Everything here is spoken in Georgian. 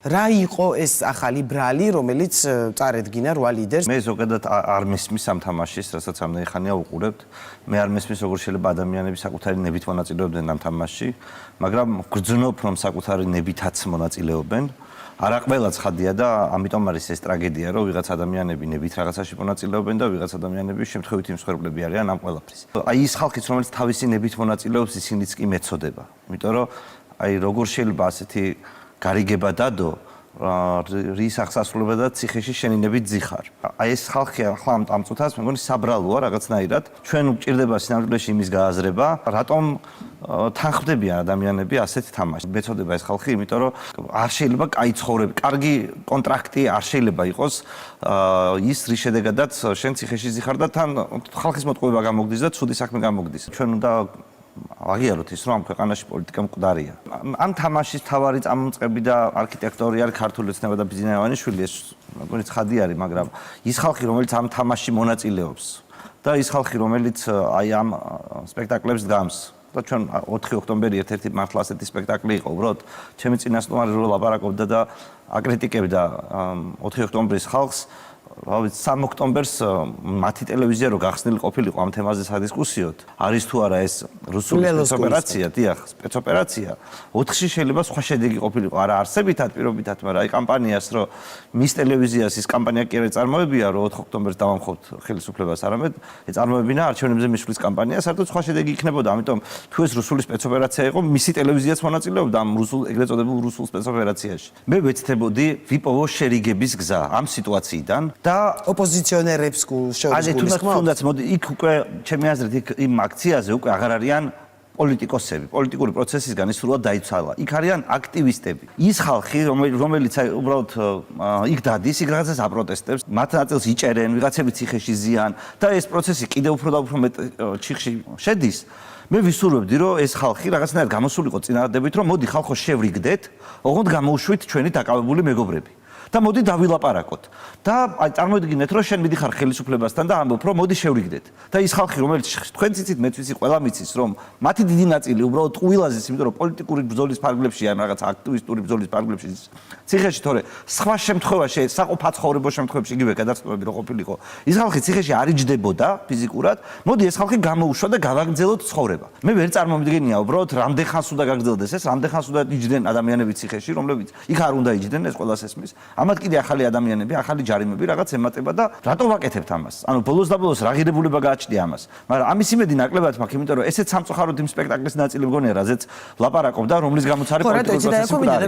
რა იყო ეს ახალი ბრალი, რომელიც წარედგინა 8 ლიდერს? მე ზოგადად არ მისმის ამ თამაშის, რასაც ამდენი ხანია უყურებთ. მე არ მისმის როგორ შეიძლება ადამიანები საკუთარი ნებით მონაწილეობდნენ ამ თამაშში, მაგრამ გრძნობ რომ საკუთარი ნებითაც მონაწილეობენ. არა ყველა ცხადია და ამიტომ არის ეს ტრაგედია, რომ ვიღაც ადამიანები ნებით რაღაცაში მონაწილეობენ და ვიღაც ადამიანები შემთხვევითი მსხვერპლები არიან ამ ყველაფრის. აი ის ხალხიც, რომელიც თავისი ნებით მონაწილეობს, ისინიც კი მეწოდება. იმიტომ რომ აი როგორ შეიძლება ასეთი გარიგება დადო, რის აღსასრულება და ციხეში შენინებით ძიხარ. აი ეს ხალხი ახლა ამ წუთას მე მგონი საბრალოა რაღაცნაირად. ჩვენ გვჭირდება სინამდვილეში იმის გააზრება, რატომ თანხმდებიან ადამიანები ასეთ თამაშს. მეწოდება ეს ხალხი, იმიტომ რომ არ შეიძლება კაი ცხოვრება, კარგი კონტრაქტი არ შეიძლება იყოს ის რის შედეგადაც შენ ციხეში ძიხარ და თან ხალხის მოტყუება გამოგდის და ცუდი საქმე გამოგდის. ჩვენ უნდა აღიაროთ ის, რომ ამ ქვეყანაში პოლიტიკა მკვდარია. ამ თამაშის მთავარი წამომწყები და არქიტექტორი არის ქართული ოცნება და ბიძინა ივანიშვილი, ეს მეგონი ცხადი არის, მაგრამ ის ხალხი, რომელიც ამ თამაშში მონაწილეობს და ის ხალხი, რომელიც აი ამ სპექტაკლებს დგამს და ჩვენ 4 ოქტომბერი ერთ-ერთი მართლა ასეთი სპექტაკლი იყო, უბრალოდ ჩემი წინასწარმეტყველად რო ლაპარაკობდა და აკრიტიკებდა 4 ოქტომბრის ხალხს, 3 ოქტომბერს მათი ტელევიზია რო გახსნილი ყოფილიყო ამ თემაზე სადისკუსიოდ, არის თუ არა ეს რუსული სპეცოპერაცია, დიახ, სპეცოპერაცია, 4-ში შეიძლება სხვა შედეგი ყოფილიყო, არა არსებითად, პირობითად, მაგრამ აი კამპანიას რო მის ტელევიზიას ის კამპანია კი არ წარმოებია, რომ 4 ოქტომბერს დავამხობთ ხელისუფლებას, არამედ წარმოებინა არჩევნებზე მისვლის კამპანია, საერთოდ სხვა შედეგი იქნებოდა, ამიტომ თუ ეს რუსული სპეცოპერაცია იყო, მისი ტელევიზიაც მონაწილეობდა ამ რუსულ ეგრეთ წოდებულ რუსულ სპეცოპერაციაში. მე ვეცდებოდი ვიპოვო შერიგების გზა ამ სიტუაციიდან და ოპოზიციონერებს შორის თუნდაც მოდი იქ უკვე ჩემი აზრით იქ იმ აქციაზე უკვე აღარ არიან პოლიტიკოსები, პოლიტიკური პროცესისგან ის სრულად დაიცვალა. იქ არიან აქტივისტები. ის ხალხი, რომელიც უბრალოდ იქ დადის, იქ რაღაცას აპროტესტებს, მათ ნაწილს იჭერენ, ვიღაცები ციხეში ზიან და ეს პროცესი კიდევ უფრო და უფრო მეტ ჩიხში შედის. მე ვისურვებდი, რომ ეს ხალხი რაღაცნაირად გამოსულიყო წინადადებით, რომ მოდი ხალხო შევრიგდეთ, ოღონდ გამოუშვით ჩვენი დაკავებული მეგობრები. და მოდი დავილაპარაკოთ. და აი წარმოიდგინეთ, რომ შენ მიდიხარ ხელისუფლებასთან და ამბობ, რომ მოდი შევრიგდეთ. და ის ხალხი, რომელიც თქვენ ციცით, მეც ვიცი, ყველა მიცის, რომ მათი დიდი ნაწილი უბრალოდ ყვილაზის, იმიტომ რომ პოლიტიკური ბრძოლის ფარგლებში ან რაღაც აქტივისტური ბრძოლის ფარგლებში ციხეში, თორე სხვა შემთხვევაში, საყოფაცხოვრებო შემთხვევებში იგივე გადაცემები რო ყოფილიყო, ის ხალხი ციხეში არ იჯდებოდა ფიზიკურად, მოდი ეს ხალხი გამოუშვა და გავაგრძელოთ ცხოვრება. მე ვერ წარმომიდგენია უბრალოდ რამდენ ხანს უნდა გაგრძელდეს ეს, რამდენ ხანს უნდა იჯდნენ ადამიანები ციხეში, რომლებიც იქ არ უნდა იჯდნენ, ეს ყველას ესმის. ამათ კიდე ახალი ადამიანები, ახალი ჯარიმები რაღაც ემატება და რატო ვაკეთებთ ამას? ანუ ბოლოს და ბოლოს რა ღირებულება გააჩნია ამას. მაგრამ ამის იმედი ნაკლებად მაქვს, იმიტომ რომ ესეც სამწუხაროდ იმ სპექტაკლის ნაწილი მგონია, რაზეც ლაპარაკობდა, რომლის გამოც არის პოლიტიკური პროცესი.